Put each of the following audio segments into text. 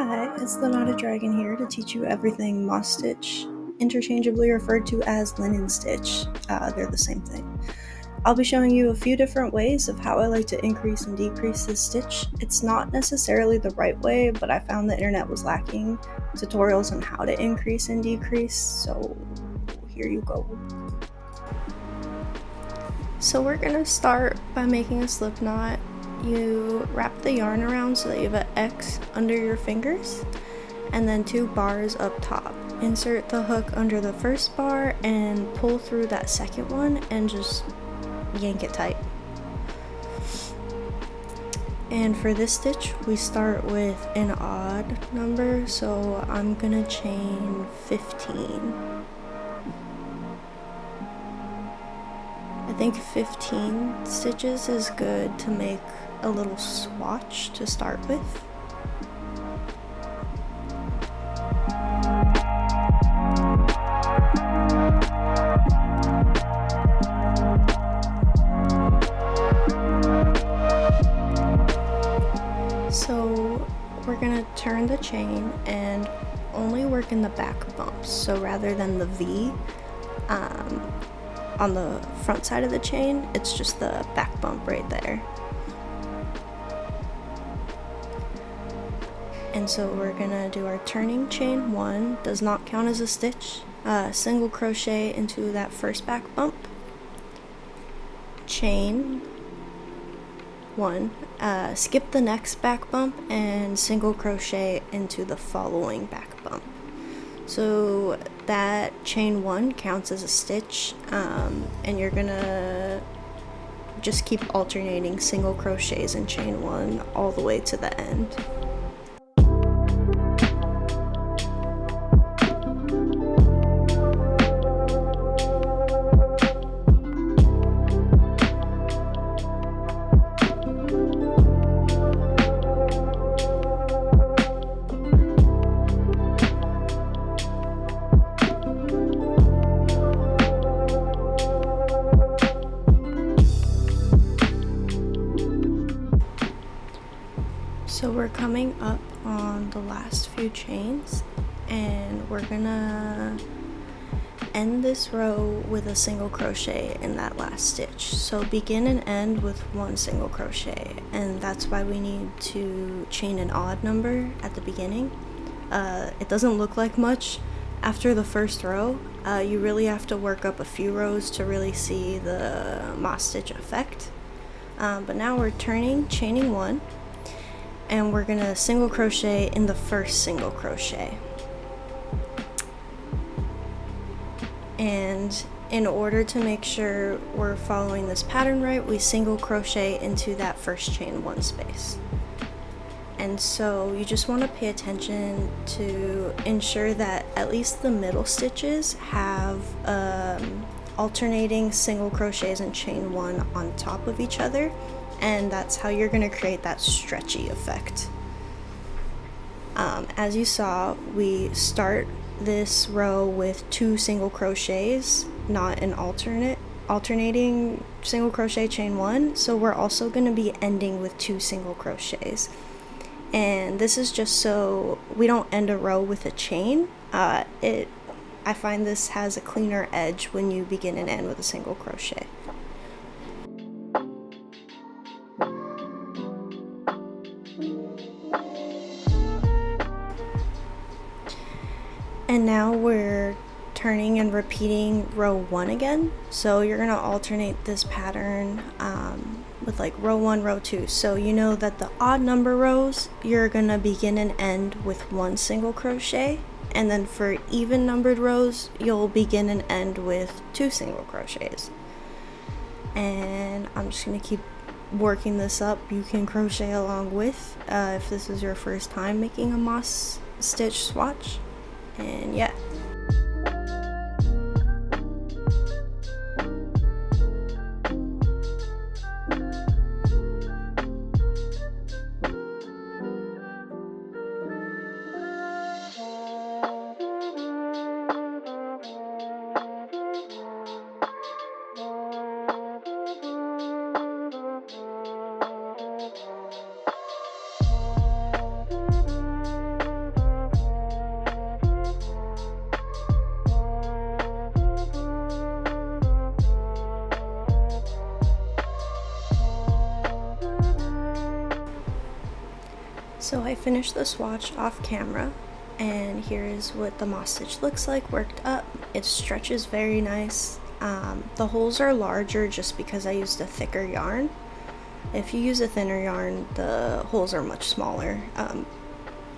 Hi, it's the Knotted Dragon here to teach you everything moss stitch, interchangeably referred to as linen stitch. They're the same thing. I'll be showing you a few different ways of how I like to increase and decrease this stitch. It's not necessarily the right way, but I found the internet was lacking tutorials on how to increase and decrease, so here you go. So we're gonna start by making a slip knot. You wrap the yarn around so that you have an X under your fingers and then 2 bars up top. Insert the hook under the first bar and pull through that second one and just yank it tight. And for this stitch we start with an odd number, so I'm gonna chain 15. I think 15 stitches is good to make a little swatch to start with. So we're gonna turn the chain and only work in the back bumps. So rather than the V on the front side of the chain, it's just the back bump right there. And so we're gonna do our turning chain 1, does not count as a stitch, single crochet into that first back bump, chain 1, skip the next back bump and single crochet into the following back bump. So that chain 1 counts as a stitch, and you're gonna just keep alternating single crochets in chain 1 all the way to the end. So we're coming up on the last few chains and we're gonna end this row with a single crochet in that last stitch. So begin and end with 1 single crochet, and that's why we need to chain an odd number at the beginning. It doesn't look like much after the first row. You really have to work up a few rows to really see the moss stitch effect. But now we're turning, chaining 1, and we're gonna single crochet in the first single crochet. And in order to make sure we're following this pattern right, we single crochet into that first chain 1 space. And so you just want to pay attention to ensure that at least the middle stitches have alternating single crochets and chain 1 on top of each other, and that's how you're going to create that stretchy effect. As you saw, we start this row with 2 single crochets, not an alternating single crochet chain 1, so we're also going to be ending with 2 single crochets. And this is just so we don't end a row with a chain. I find this has a cleaner edge when you begin and end with a single crochet. And now we're turning and repeating row 1 again. So you're gonna alternate this pattern with like row 1, row 2. So you know that the odd number rows, you're gonna begin and end with 1 single crochet. And then for even numbered rows, you'll begin and end with 2 single crochets. And I'm just gonna keep working this up. You can crochet along with if this is your first time making a moss stitch swatch. And yeah. So I finished the swatch off camera, and here is what the moss stitch looks like worked up. It stretches very nice. The holes are larger just because I used a thicker yarn. If you use a thinner yarn, the holes are much smaller.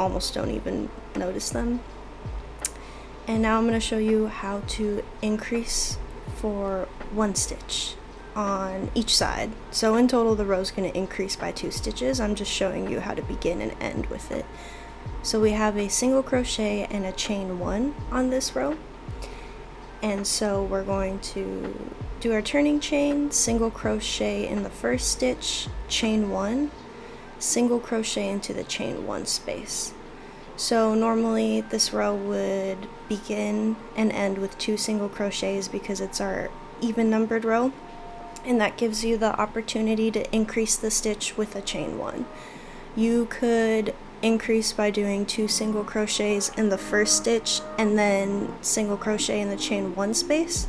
Almost don't even notice them. And now I'm going to show you how to increase for one stitch on each side. So in total the row is going to increase by 2 stitches. I'm just showing you how to begin and end with it. So we have a single crochet and a chain 1 on this row. And so we're going to do our turning chain, single crochet in the first stitch, chain 1, single crochet into the chain 1 space. So normally this row would begin and end with 2 single crochets because it's our even numbered row, and that gives you the opportunity to increase the stitch with a chain 1. You could increase by doing 2 single crochets in the first stitch and then single crochet in the chain 1 space,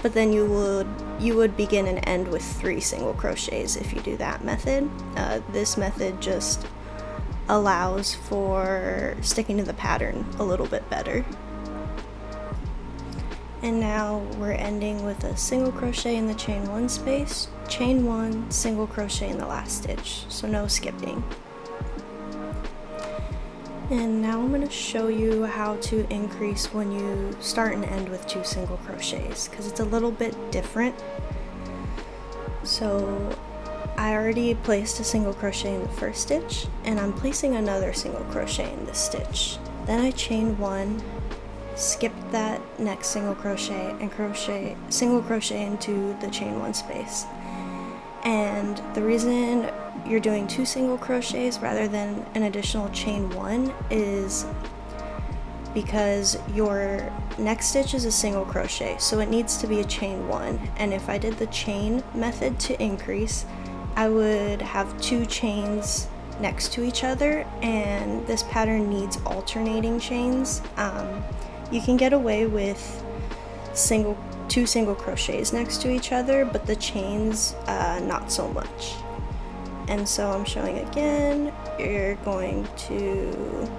but then you would begin and end with 3 single crochets if you do that method. This method just allows for sticking to the pattern a little bit better. And now we're ending with a single crochet in the chain 1 space, chain 1, single crochet in the last stitch, so no skipping. And now I'm going to show you how to increase when you start and end with 2 single crochets, because it's a little bit different. So I already placed a single crochet in the first stitch, and I'm placing another single crochet in this stitch. Then I chain 1, skip that next single crochet, and single crochet into the chain 1 space. And the reason you're doing 2 single crochets rather than an additional chain 1 is because your next stitch is a single crochet, so it needs to be a chain 1. And if I did the chain method to increase, I would have 2 chains next to each other, and this pattern needs alternating chains. You can get away with 2 single crochets next to each other, but the chains not so much. And so I'm showing again, you're going to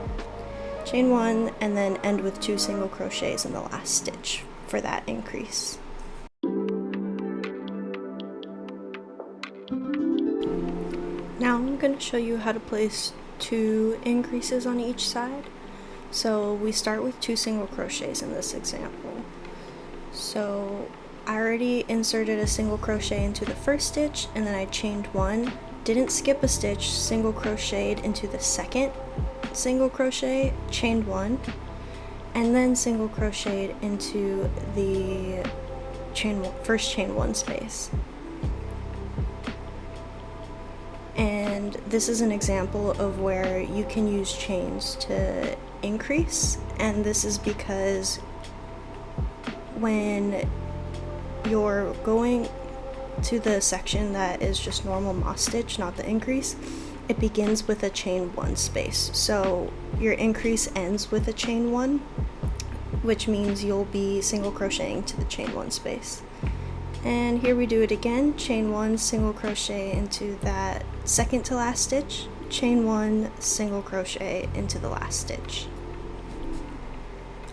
chain 1 and then end with 2 single crochets in the last stitch for that increase. Now I'm going to show you how to place 2 increases on each side. So we start with 2 single crochets in this example. So I already inserted a single crochet into the first stitch, and then I chained 1, didn't skip a stitch, single crocheted into the second single crochet, chained 1, and then single crocheted into the first chain 1 space. And this is an example of where you can use chains to increase, and this is because when you're going to the section that is just normal moss stitch, not the increase, it begins with a chain 1 space. So your increase ends with a chain 1, which means you'll be single crocheting to the chain 1 space. And here we do it again, chain 1, single crochet into that second to last stitch, chain 1, single crochet into the last stitch.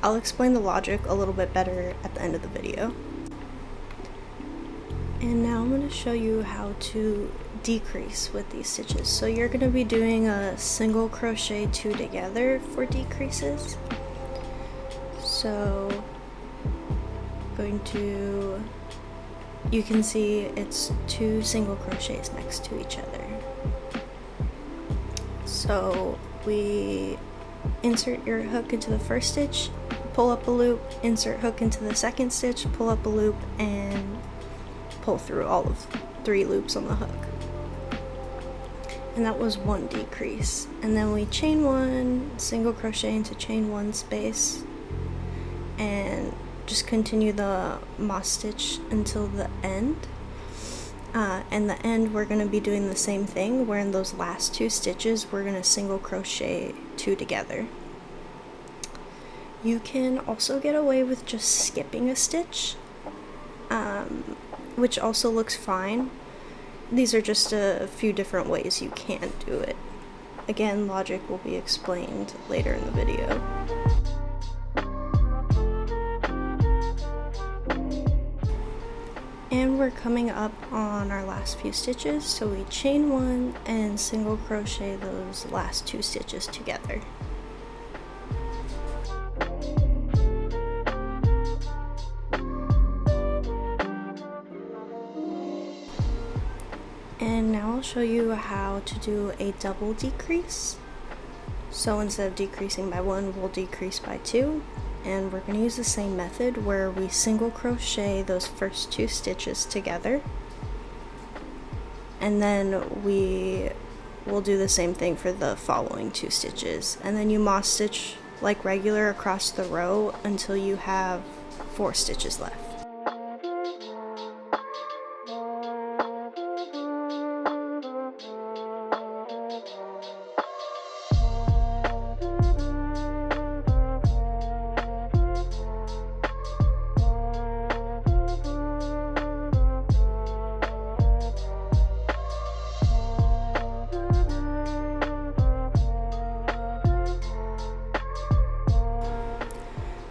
I'll explain the logic a little bit better at the end of the video. And now I'm going to show you how to decrease with these stitches. So you're going to be doing a single crochet 2 together for decreases. So you can see it's 2 single crochets next to each other. So we insert your hook into the first stitch, pull up a loop, insert hook into the second stitch, pull up a loop, and pull through all of 3 loops on the hook. And that was 1 decrease. And then we chain 1, single crochet into chain 1 space, and just continue the moss stitch until the end. And the end, we're going to be doing the same thing, where in those last 2 stitches we're going to single crochet 2 together. You can also get away with just skipping a stitch, which also looks fine. These are just a few different ways you can do it. Again, logic will be explained later in the video. And we're coming up on our last few stitches, so we chain one and single crochet those last 2 stitches together. And now I'll show you how to do a double decrease. So instead of decreasing by 1, we'll decrease by 2. And we're going to use the same method where we single crochet those first 2 stitches together. And then we will do the same thing for the following 2 stitches. And then you moss stitch like regular across the row until you have 4 stitches left.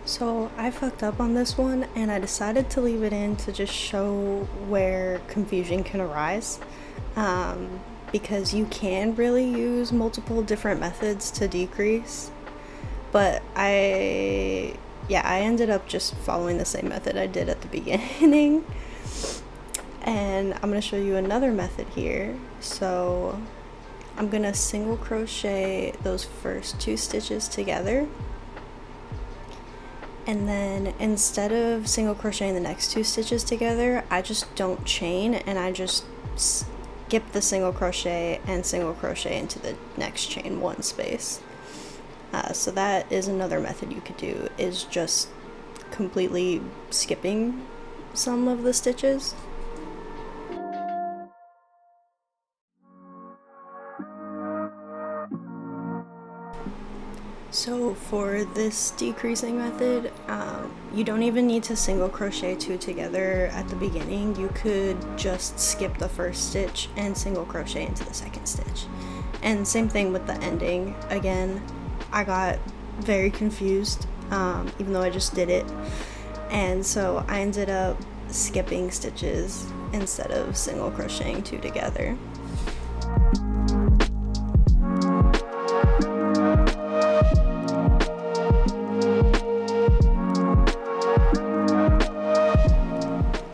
So I fucked up on this one and I decided to leave it in to just show where confusion can arise, because you can really use multiple different methods to decrease, but I ended up just following the same method I did at the beginning. And I'm going to show you another method here. So I'm going to single crochet those first 2 stitches together. And then instead of single crocheting the next 2 stitches together, I just don't chain and I just skip the single crochet and single crochet into the next chain 1 space. So that is another method you could do, is just completely skipping some of the stitches. So for this decreasing method, you don't even need to single crochet 2 together at the beginning. You could just skip the first stitch and single crochet into the second stitch. And same thing with the ending. Again, I got very confused, even though I just did it. And so I ended up skipping stitches instead of single crocheting 2 together.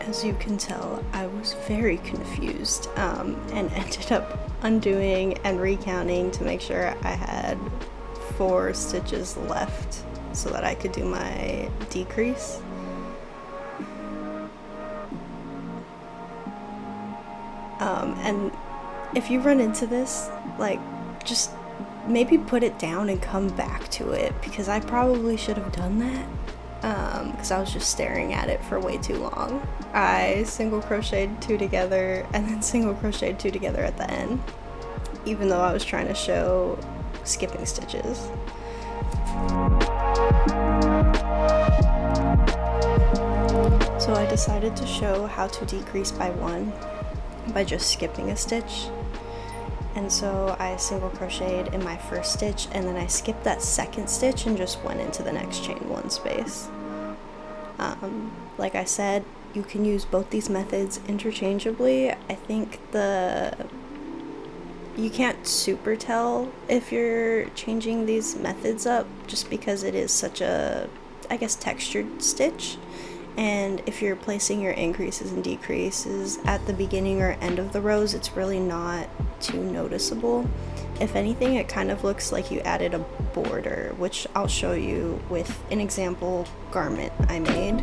As you can tell, I was very confused and ended up undoing and recounting to make sure I had 4 stitches left so that I could do my decrease. And if you run into this, like, just maybe put it down and come back to it, because I probably should have done that. Because I was just staring at it for way too long. I single crocheted 2 together and then single crocheted 2 together at the end, even though I was trying to show skipping stitches. So I decided to show how to decrease by 1 by just skipping a stitch. And so I single crocheted in my first stitch and then I skipped that second stitch and just went into the next chain 1 space. Like I said, you can use both these methods interchangeably. I think you can't super tell if you're changing these methods up just because it is such a, I guess, textured stitch. And if you're placing your increases and decreases at the beginning or end of the rows, it's really not too noticeable. If anything, it kind of looks like you added a border, which I'll show you with an example garment I made.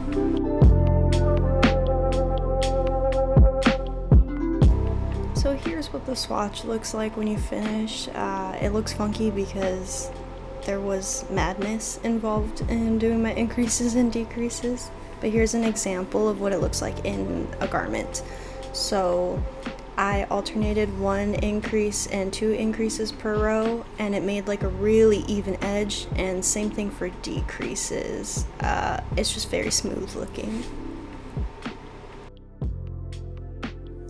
So here's what the swatch looks like when you finish. It looks funky because there was madness involved in doing my increases and decreases. But here's an example of what it looks like in a garment. So I alternated 1 increase and 2 increases per row, and it made like a really even edge, and same thing for decreases. It's just very smooth looking.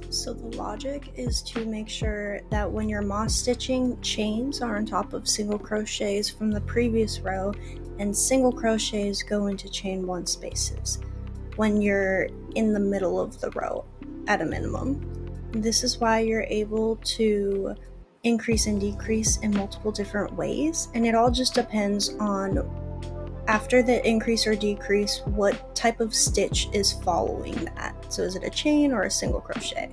So So the logic is to make sure that when you're moss stitching, chains are on top of single crochets from the previous row, and single crochets go into chain 1 spaces when you're in the middle of the row at a minimum. This is why you're able to increase and decrease in multiple different ways, and it all just depends on, after the increase or decrease, what type of stitch is following that. So is it a chain or a single crochet?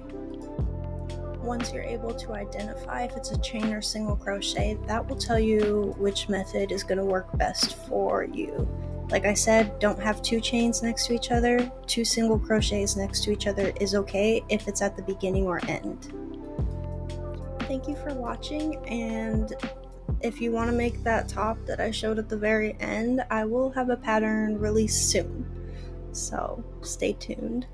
Once you're able to identify if it's a chain or single crochet, that will tell you which method is going to work best for you. Like I said, don't have 2 chains next to each other. 2 single crochets next to each other is okay if it's at the beginning or end. Thank you for watching, and if you want to make that top that I showed at the very end, I will have a pattern released soon. So stay tuned.